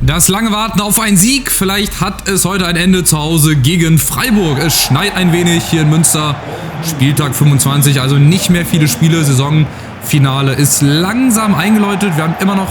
Das lange Warten auf einen Sieg, vielleicht hat es heute ein Ende zu Hause gegen Freiburg. Es schneit ein wenig hier in Münster, Spieltag 25, also nicht mehr viele Spiele. Saisonfinale ist langsam eingeläutet. Wir haben immer noch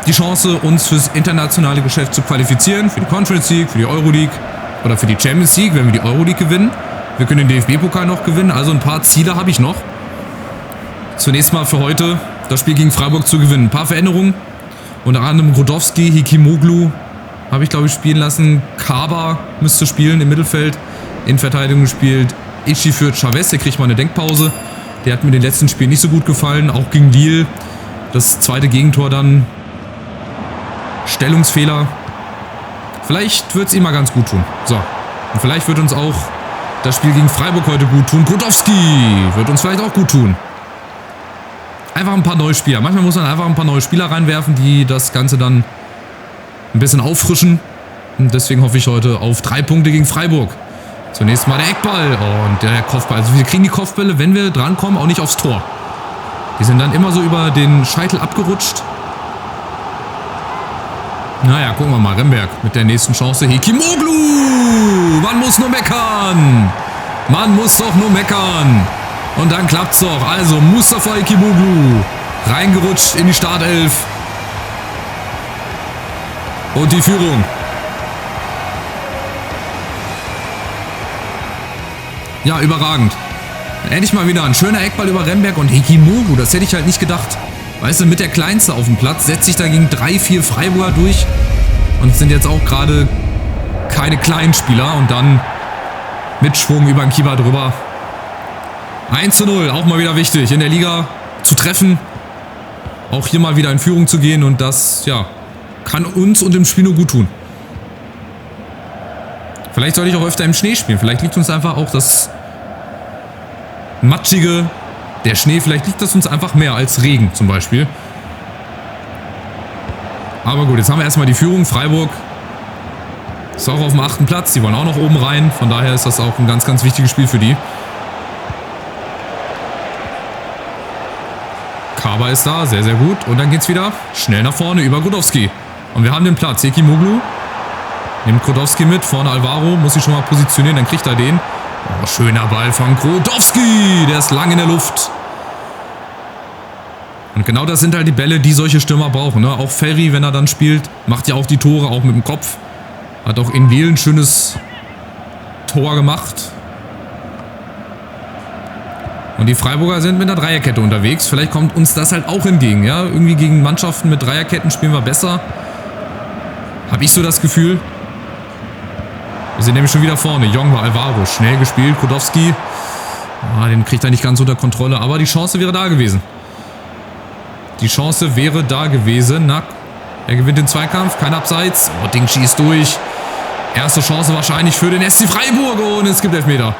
die Chance, uns fürs internationale Geschäft zu qualifizieren. Für die Conference League, für die Euroleague oder für die Champions League, wenn wir die Euroleague gewinnen. Wir können den DFB-Pokal noch gewinnen, also ein paar Ziele habe ich noch. Zunächst mal für heute das Spiel gegen Freiburg zu gewinnen. Ein paar Veränderungen. Unter anderem Grodowski, Hikimoglu habe ich, glaube ich, spielen lassen. Kaba müsste spielen im Mittelfeld. In Verteidigung gespielt Ichi für Chavez, der kriegt mal eine Denkpause. Der hat mir in den letzten Spielen nicht so gut gefallen. Auch gegen Lille. Das zweite Gegentor dann. Stellungsfehler. Vielleicht wird es ihm mal ganz gut tun. So. Und vielleicht wird uns auch das Spiel gegen Freiburg heute gut tun. Grodowski wird uns vielleicht auch gut tun. Einfach ein paar neue Spieler. Manchmal muss man einfach ein paar neue Spieler reinwerfen, die das Ganze dann ein bisschen auffrischen. Und deswegen hoffe ich heute auf 3 Punkte gegen Freiburg. Zunächst mal der Eckball und der Kopfball. Also wir kriegen die Kopfbälle, wenn wir drankommen, auch nicht aufs Tor. Die sind dann immer so über den Scheitel abgerutscht. Naja, gucken wir mal. Remberg mit der nächsten Chance. Hikimoglu! Man muss nur meckern! Man muss doch nur meckern! Und dann klappt's doch. Also Mustafa Hikimoglu reingerutscht in die Startelf. Und die Führung. Ja, überragend. Endlich mal wieder ein schöner Eckball über Remberg und Hikimoglu. Das hätte ich halt nicht gedacht. Weißt du, mit der Kleinste auf dem Platz setzt sich dagegen 3, 4 Freiburger durch. Und es sind jetzt auch gerade keine kleinen Spieler. Und dann mit Schwung über den Keeper drüber. 1:0, auch mal wieder wichtig, in der Liga zu treffen. Auch hier mal wieder in Führung zu gehen. Und das, ja, kann uns und dem Spiel nur gut tun. Vielleicht sollte ich auch öfter im Schnee spielen. Vielleicht liegt uns einfach auch das Matschige, der Schnee. Vielleicht liegt das uns einfach mehr als Regen zum Beispiel. Aber gut, jetzt haben wir erstmal die Führung. Freiburg ist auch auf dem 8. Platz. Die wollen auch noch oben rein. Von daher ist das auch ein ganz, ganz wichtiges Spiel für die. Kaba ist da, sehr, sehr gut. Und dann geht's wieder schnell nach vorne über Grodowski. Und wir haben den Platz. Hikimoglu nimmt Grodowski mit. Vorne Alvaro, muss sich schon mal positionieren, dann kriegt er den. Oh, schöner Ball von Grodowski. Der ist lang in der Luft. Und genau das sind halt die Bälle, die solche Stürmer brauchen. Ne? Auch Ferry, wenn er dann spielt, macht ja auch die Tore, auch mit dem Kopf. Hat auch in Lille ein schönes Tor gemacht. Und die Freiburger sind mit einer Dreierkette unterwegs. Vielleicht kommt uns das halt auch entgegen. Ja? Irgendwie gegen Mannschaften mit Dreierketten spielen wir besser. Habe ich so das Gefühl. Wir sind nämlich schon wieder vorne. Jongwa, Alvaro, schnell gespielt. Grodowski, den kriegt er nicht ganz unter Kontrolle. Aber die Chance wäre da gewesen. Die Chance wäre da gewesen. Na, er gewinnt den Zweikampf. Kein Abseits. Oh, Ding schießt durch. Erste Chance wahrscheinlich für den SC Freiburg. Und es gibt Elfmeter.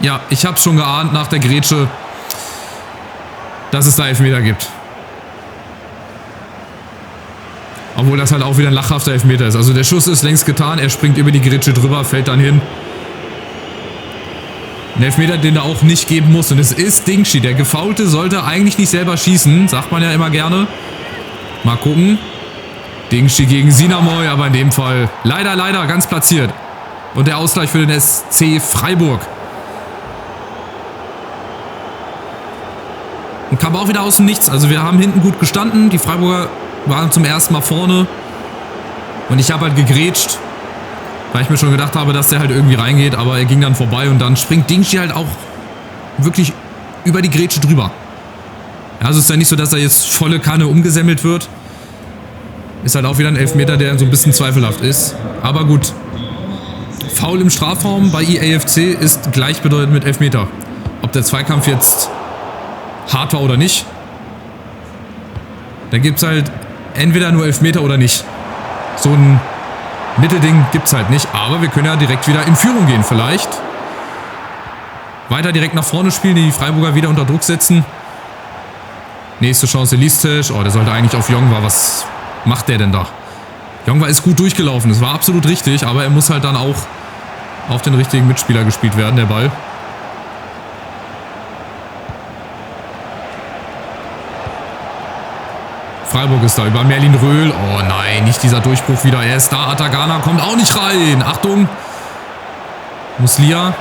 Ja, ich habe schon geahnt nach der Grätsche, dass es da Elfmeter gibt. Obwohl das halt auch wieder ein lachhafter Elfmeter ist. Also der Schuss ist längst getan. Er springt über die Grätsche drüber, fällt dann hin. Ein Elfmeter, den er auch nicht geben muss. Und es ist Dingshi. Der Gefaulte sollte eigentlich nicht selber schießen. Sagt man ja immer gerne. Mal gucken. Dingshi gegen Sinamoy. Aber in dem Fall leider, leider ganz platziert. Und der Ausgleich für den SC Freiburg. Und kam auch wieder aus dem Nichts. Also wir haben hinten gut gestanden. Die Freiburger waren zum ersten Mal vorne. Und ich habe halt gegrätscht. Weil ich mir schon gedacht habe, dass der halt irgendwie reingeht. Aber er ging dann vorbei. Und dann springt Dingshi halt auch wirklich über die Grätsche drüber. Also es ist ja nicht so, dass er jetzt volle Kanne umgesemmelt wird. Ist halt auch wieder ein Elfmeter, der so ein bisschen zweifelhaft ist. Aber gut. Foul im Strafraum bei IAFC ist gleichbedeutend mit Elfmeter. Ob der Zweikampf jetzt hart war oder nicht. Da gibt es halt entweder nur Elfmeter oder nicht. So ein Mittelding gibt es halt nicht. Aber wir können ja direkt wieder in Führung gehen vielleicht. Weiter direkt nach vorne spielen, die Freiburger wieder unter Druck setzen. Nächste Chance Listic. Oh, der sollte eigentlich auf Jongwa. Was macht der denn da? Jongwa ist gut durchgelaufen. Das war absolut richtig. Aber er muss halt dann auch auf den richtigen Mitspieler gespielt werden, der Ball. Freiburg ist da über Merlin Röhl. Oh nein, nicht dieser Durchbruch wieder. Er ist da. Atagana kommt auch nicht rein. Achtung. Muslia.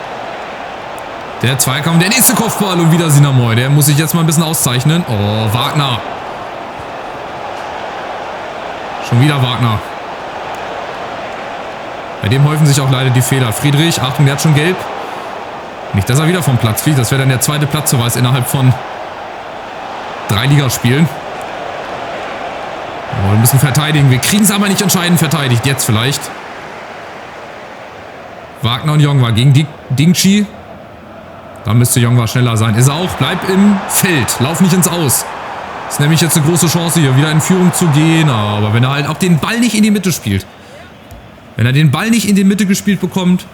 Der Zweikampf, der nächste Kopfball und wieder Sinamoy. Der muss sich jetzt mal ein bisschen auszeichnen. Oh, Wagner. Schon wieder Wagner. Bei dem häufen sich auch leider die Fehler. Friedrich, Achtung, der hat schon gelb. Nicht, dass er wieder vom Platz fliegt. Das wäre dann der zweite Platzverweis innerhalb von 3 Ligaspielen. Oh, wir müssen verteidigen. Wir kriegen es aber nicht entscheidend verteidigt. Jetzt vielleicht. Wagner und Jongwa gegen Dingchi. Da müsste Jongwa schneller sein. Ist er auch. Bleib im Feld. Lauf nicht ins Aus. Ist nämlich jetzt eine große Chance, hier wieder in Führung zu gehen. Aber wenn er halt auch den Ball nicht in die Mitte spielt. Wenn er den Ball nicht in die Mitte gespielt bekommt,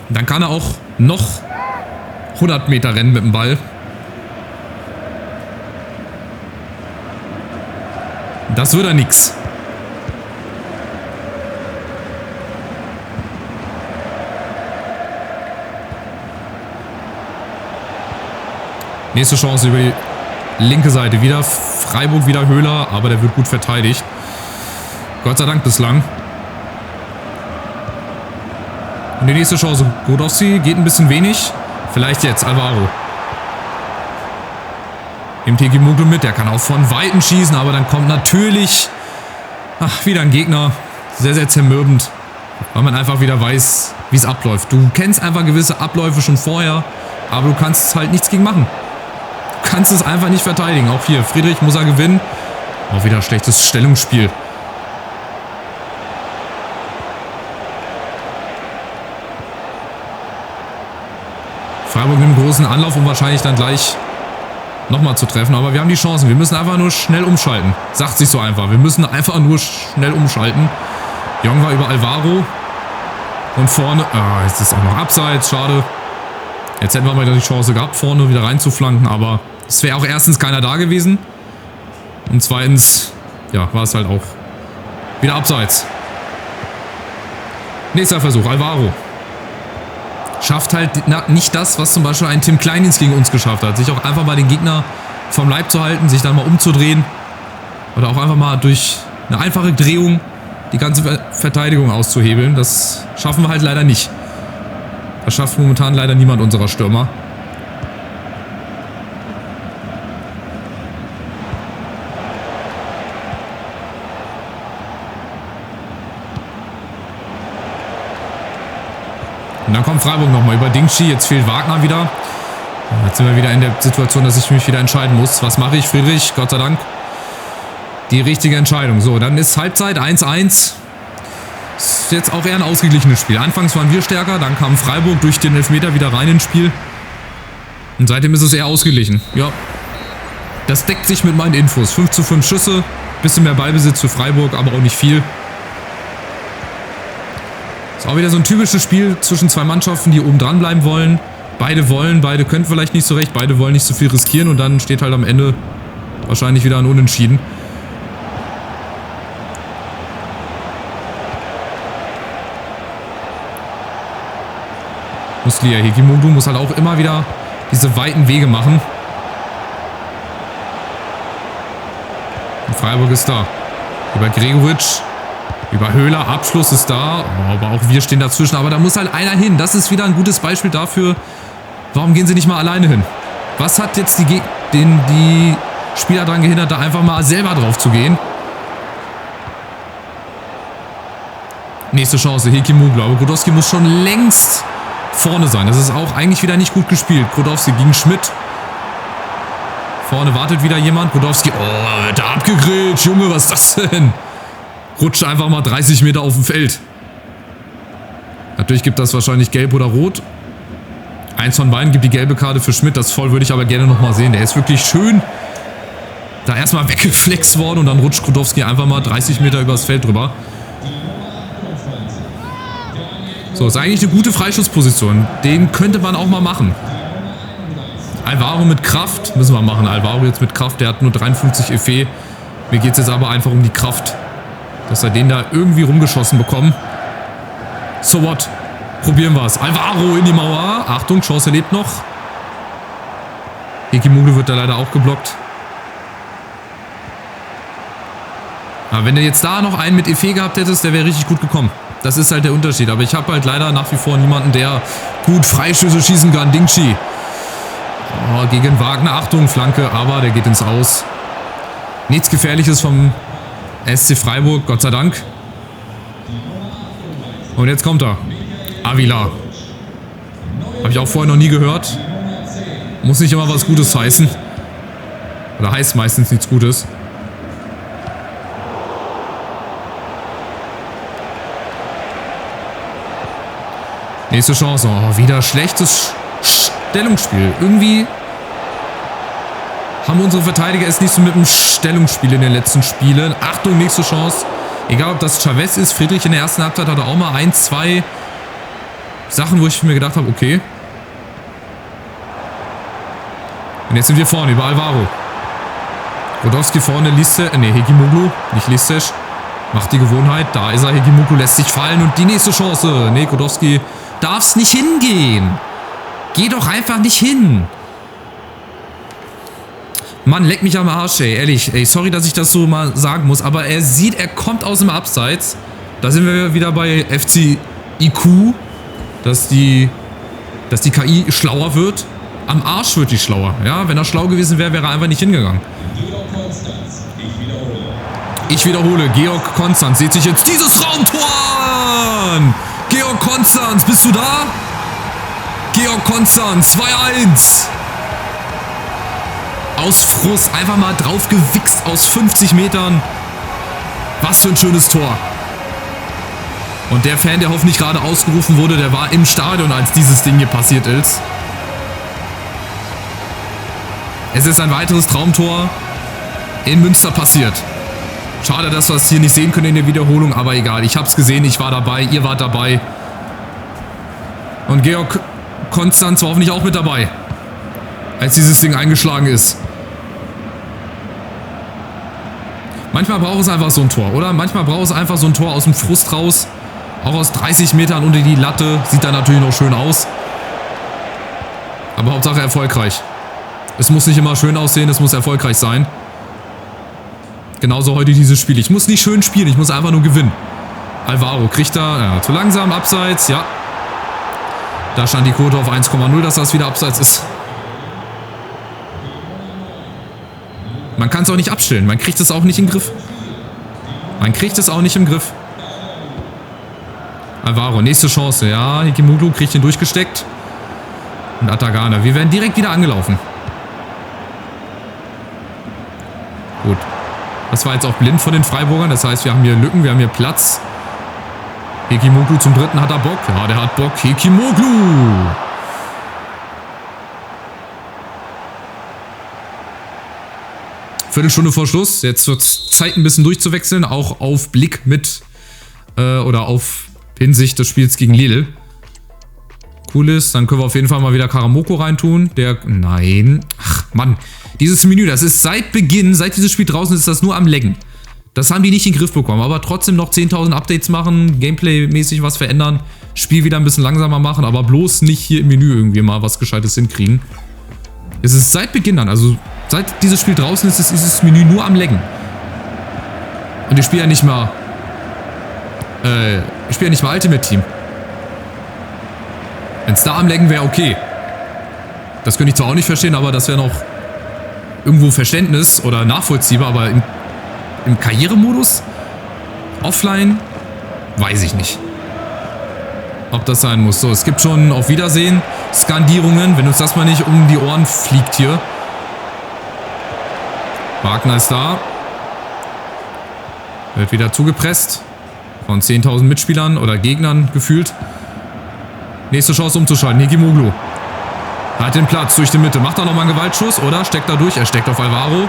dann kann er auch noch 100 Meter rennen mit dem Ball. Das wird er nix. Nächste Chance über die linke Seite. Wieder Freiburg, wieder Höhler, aber der wird gut verteidigt. Gott sei Dank bislang. Und die nächste Chance. Godowski geht ein bisschen wenig. Vielleicht jetzt Alvaro. Nimmt Hekimoglu mit. Der kann auch von Weitem schießen, aber dann kommt natürlich wieder ein Gegner. Sehr, sehr zermürbend. Weil man einfach wieder weiß, wie es abläuft. Du kennst einfach gewisse Abläufe schon vorher, aber du kannst halt nichts gegen machen. Du kannst es einfach nicht verteidigen. Auch hier, Friedrich muss er gewinnen. Auch wieder schlechtes Stellungsspiel. Freiburg nimmt großen Anlauf, um wahrscheinlich dann gleich nochmal zu treffen. Aber wir haben die Chancen. Wir müssen einfach nur schnell umschalten. Sagt sich so einfach. Wir müssen einfach nur schnell umschalten. Jongwa über Alvaro. Und vorne... jetzt ist auch noch abseits. Schade. Jetzt hätten wir mal die Chance gehabt, vorne wieder reinzuflanken. Aber es wäre auch erstens keiner da gewesen. Und zweitens, ja, war es halt auch wieder abseits. Nächster Versuch. Alvaro. Schafft halt nicht das, was zum Beispiel ein Tim Kleindienst gegen uns geschafft hat. Sich auch einfach mal den Gegner vom Leib zu halten, sich dann mal umzudrehen. Oder auch einfach mal durch eine einfache Drehung die ganze Verteidigung auszuhebeln. Das schaffen wir halt leider nicht. Das schafft momentan leider niemand unserer Stürmer. Und dann kommt Freiburg nochmal über Dingchi. Jetzt fehlt Wagner wieder. Jetzt sind wir wieder in der Situation, dass ich mich wieder entscheiden muss. Was mache ich, Friedrich? Gott sei Dank. Die richtige Entscheidung. So, dann ist Halbzeit 1:1. Ist jetzt auch eher ein ausgeglichenes Spiel. Anfangs waren wir stärker, dann kam Freiburg durch den Elfmeter wieder rein ins Spiel. Und seitdem ist es eher ausgeglichen. Ja, das deckt sich mit meinen Infos. 5:5 Schüsse, bisschen mehr Ballbesitz für Freiburg, aber auch nicht viel. Ist auch wieder so ein typisches Spiel zwischen zwei Mannschaften, die oben dran bleiben wollen. Beide können vielleicht nicht so recht, beide wollen nicht so viel riskieren und dann steht halt am Ende wahrscheinlich wieder ein Unentschieden. Muslia, Hekimoglu muss halt auch immer wieder diese weiten Wege machen. Und Freiburg ist da. Über Gregoritsch. Über Höhler, Abschluss ist da, aber auch wir stehen dazwischen. Aber da muss halt einer hin. Das ist wieder ein gutes Beispiel dafür, warum gehen sie nicht mal alleine hin? Was hat jetzt die Spieler daran gehindert, da einfach mal selber drauf zu gehen? Nächste Chance, Hekimoglu. Aber Godowski muss schon längst vorne sein. Das ist auch eigentlich wieder nicht gut gespielt. Godowski gegen Schmidt. Vorne wartet wieder jemand. Godowski, oh, wird da abgegrätscht. Junge, was ist das denn? Rutscht einfach mal 30 Meter auf dem Feld. Natürlich gibt das wahrscheinlich gelb oder rot. Eins von beiden gibt die gelbe Karte für Schmidt. Das Voll würde ich aber gerne nochmal sehen. Der ist wirklich schön da erstmal weggeflext worden und dann rutscht Godowski einfach mal 30 Meter übers Feld drüber. So, ist eigentlich eine gute Freischussposition. Den könnte man auch mal machen. Alvaro mit Kraft. Müssen wir machen. Alvaro jetzt mit Kraft. Der hat nur 53 Effet. Mir geht es jetzt aber einfach um die Kraft. Dass wir den da irgendwie rumgeschossen bekommen. So what? Probieren wir es. Alvaro in die Mauer. Achtung, Chance lebt noch. Hekimoglu wird da leider auch geblockt. Aber wenn du jetzt da noch einen mit Efe gehabt hättest, der wäre richtig gut gekommen. Das ist halt der Unterschied. Aber ich habe halt leider nach wie vor niemanden, der gut Freistöße schießen kann. Dingshi. Oh, gegen Wagner. Achtung, Flanke. Aber der geht ins Aus. Nichts Gefährliches vom SC Freiburg. Gott sei Dank. Und jetzt kommt er. Avila. Habe ich auch vorher noch nie gehört. Muss nicht immer was Gutes heißen. Oder heißt meistens nichts Gutes. Nächste Chance. Oh, wieder schlechtes Stellungsspiel. Irgendwie haben unsere Verteidiger es nicht so mit dem Stellungsspiel in den letzten Spielen. Achtung, nächste Chance. Egal, ob das Chavez ist. Friedrich in der ersten Halbzeit hatte auch mal 1, 2 Sachen, wo ich mir gedacht habe, okay. Und jetzt sind wir vorne über Alvaro. Rodowski vorne, Hekimoglu, nicht Listesch. Macht die Gewohnheit. Da ist er, Hekimoglu lässt sich fallen. Und die nächste Chance. Nee, Rodowski darf's nicht hingehen. Geh doch einfach nicht hin. Mann, leck mich am Arsch, ey. Ehrlich, ey, sorry, dass ich das so mal sagen muss. Aber er sieht, er kommt aus dem Abseits. Da sind wir wieder bei FC IQ. Dass die KI schlauer wird. Am Arsch wird die schlauer. Ja, wenn er schlau gewesen wäre, wäre er einfach nicht hingegangen. Ich wiederhole, Georg Konstanz sieht sich jetzt dieses Traumtor an. Georg Konstanz, bist du da? Georg Konstanz, 2-1. Aus Frust, einfach mal drauf gewichst aus 50 Metern. Was für ein schönes Tor. Und der Fan, der hoffentlich gerade ausgerufen wurde, der war im Stadion, als dieses Ding hier passiert ist. Es ist ein weiteres Traumtor in Münster passiert. Schade, dass wir es hier nicht sehen können in der Wiederholung, aber egal. Ich habe es gesehen, ich war dabei, ihr wart dabei. Und Georg Konstanz war hoffentlich auch mit dabei, als dieses Ding eingeschlagen ist. Manchmal braucht es einfach so ein Tor, oder? Manchmal braucht es einfach so ein Tor aus dem Frust raus. Auch aus 30 Metern unter die Latte. Sieht dann natürlich noch schön aus. Aber Hauptsache erfolgreich. Es muss nicht immer schön aussehen, es muss erfolgreich sein. Genauso heute dieses Spiel. Ich muss nicht schön spielen, ich muss einfach nur gewinnen. Alvaro kriegt da, ja, zu langsam, abseits, ja. Da stand die Quote auf 1,0, dass das wieder abseits ist. Man kann es auch nicht abstellen, man kriegt es auch nicht im Griff. Man kriegt es auch nicht im Griff. Alvaro, nächste Chance, ja, Hekimoglu kriegt ihn durchgesteckt. Und Atagana, wir werden direkt wieder angelaufen. Gut. Das war jetzt auch blind von den Freiburgern. Das heißt, wir haben hier Lücken, wir haben hier Platz. Hekimoglu zum dritten, hat er Bock? Ja, der hat Bock. Hekimoglu! Viertelstunde vor Schluss. Jetzt wird es Zeit, ein bisschen durchzuwechseln. Auch auf Blick mit oder auf Hinsicht des Spiels gegen Lille. Cool ist. Dann können wir auf jeden Fall mal wieder Karamoko reintun. Nein. Ach, Mann. Dieses Menü, das ist seit Beginn, seit dieses Spiel draußen ist, das nur am Laggen. Das haben die nicht in den Griff bekommen. Aber trotzdem noch 10.000 Updates machen, Gameplay-mäßig was verändern, Spiel wieder ein bisschen langsamer machen, aber bloß nicht hier im Menü irgendwie mal was Gescheites hinkriegen. Es ist seit Beginn an, also seit dieses Spiel draußen ist, ist dieses Menü nur am Laggen. Und ich spiele ja nicht mal Ultimate Team. Wenn es da am Laggen wäre, okay. Das könnte ich zwar auch nicht verstehen, aber das wäre noch irgendwo Verständnis oder nachvollziehbar, aber im Karrieremodus, offline, weiß ich nicht, ob das sein muss. So, es gibt schon auf Wiedersehen Skandierungen, wenn uns das mal nicht um die Ohren fliegt hier. Wagner ist da. Wird wieder zugepresst von 10.000 Mitspielern oder Gegnern gefühlt. Nächste Chance umzuschalten, Hekimoglu. Hat den Platz durch die Mitte. Macht er nochmal einen Gewaltschuss, oder? Steckt er durch? Er steckt auf Alvaro.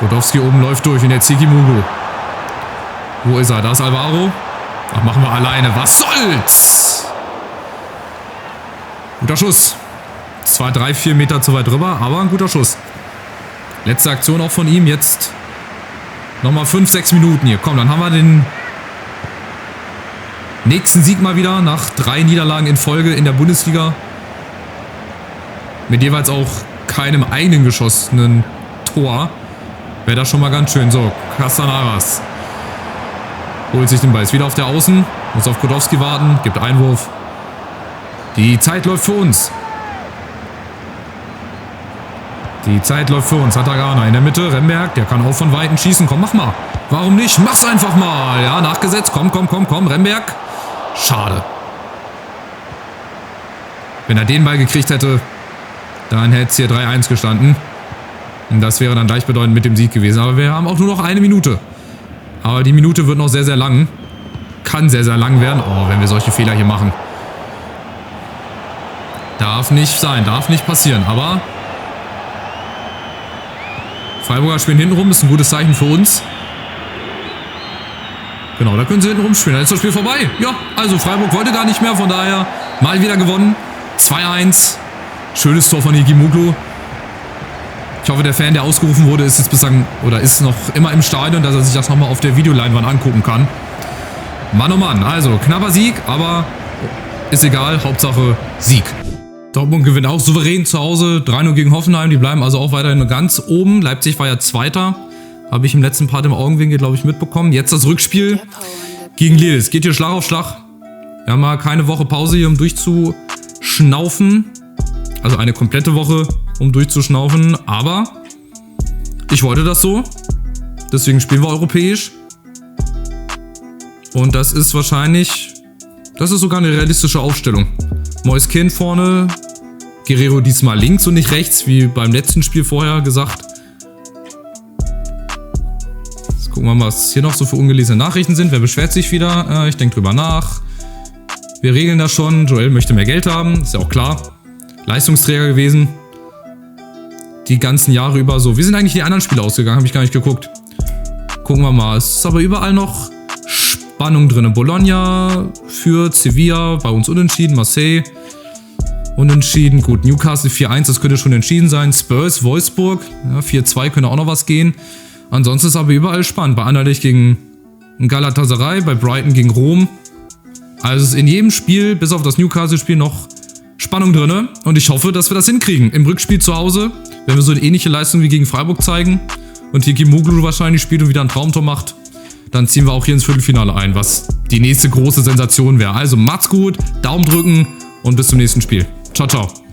Rodowski oben läuft durch und jetzt Hekimoglu. Wo ist er? Da ist Alvaro. Ach, machen wir alleine. Was soll's? Guter Schuss. Zwar 3, 4 Meter zu weit drüber, aber ein guter Schuss. Letzte Aktion auch von ihm. Jetzt nochmal 5, 6 Minuten hier. Komm, dann haben wir den nächsten Sieg mal wieder nach 3 Niederlagen in Folge in der Bundesliga. Mit jeweils auch keinem eigenen geschossenen Tor. Wäre das schon mal ganz schön. So, Castanaras holt sich den Ball. Ist wieder auf der Außen. Muss auf Kodowski warten. Gibt Einwurf. Die Zeit läuft für uns. Die Zeit läuft für uns. Hatagana in der Mitte. Remberg, der kann auch von Weitem schießen. Komm, mach mal. Warum nicht? Mach's einfach mal. Ja, nachgesetzt. Komm. Remberg. Schade. Wenn er den Ball gekriegt hätte, dann hätte es hier 3-1 gestanden. Und das wäre dann gleichbedeutend mit dem Sieg gewesen. Aber wir haben auch nur noch 1 Minute. Aber die Minute wird noch sehr, sehr lang. Kann sehr, sehr lang werden. Oh, wenn wir solche Fehler hier machen. Darf nicht sein, darf nicht passieren. Aber Freiburger spielen hintenrum, ist ein gutes Zeichen für uns. Genau, da können sie hintenrum spielen. Dann ist das Spiel vorbei. Ja, also Freiburg wollte gar nicht mehr, von daher mal wieder gewonnen. 2-1. Schönes Tor von Higimoglu. Ich hoffe, der Fan, der ausgerufen wurde, ist jetzt bislang oder ist noch immer im Stadion, dass er sich das nochmal auf der Videoleinwand angucken kann. Mann, oh Mann. Also, knapper Sieg, aber ist egal. Hauptsache Sieg. Dortmund gewinnt auch souverän zu Hause. 3-0 gegen Hoffenheim. Die bleiben also auch weiterhin ganz oben. Leipzig war ja Zweiter. Habe ich im letzten Part im Augenwinkel, glaube ich, mitbekommen. Jetzt das Rückspiel gegen Lille. Es geht hier Schlag auf Schlag. Wir haben mal keine Woche Pause hier, um durchzuschnaufen. Also eine komplette Woche, um durchzuschnaufen. Aber ich wollte das so. Deswegen spielen wir europäisch. Und das ist wahrscheinlich... Das ist sogar eine realistische Aufstellung. Moise Kean vorne. Guerrero diesmal links und nicht rechts, wie beim letzten Spiel vorher gesagt. Jetzt gucken wir mal, was hier noch so für ungelesene Nachrichten sind. Wer beschwert sich wieder? Ich denke drüber nach. Wir regeln das schon. Joel möchte mehr Geld haben. Ist ja auch klar. Leistungsträger gewesen. Die ganzen Jahre über so. Wie sind eigentlich die anderen Spiele ausgegangen? Habe ich gar nicht geguckt. Gucken wir mal. Es ist aber überall noch Spannung drin. Bologna führt, Sevilla, bei uns unentschieden, Marseille unentschieden. Gut, Newcastle 4-1, das könnte schon entschieden sein. Spurs, Wolfsburg, ja, 4-2 könnte auch noch was gehen. Ansonsten ist aber überall spannend. Bei Anderlecht gegen Galatasaray, bei Brighton gegen Rom. Also ist in jedem Spiel, bis auf das Newcastle-Spiel, noch Spannung drin. Und ich hoffe, dass wir das hinkriegen. Im Rückspiel zu Hause, wenn wir so eine ähnliche Leistung wie gegen Freiburg zeigen und Higimoglu wahrscheinlich spielt und wieder ein Traumtor macht, dann ziehen wir auch hier ins Viertelfinale ein, was die nächste große Sensation wäre. Also macht's gut, Daumen drücken und bis zum nächsten Spiel. Ciao, ciao.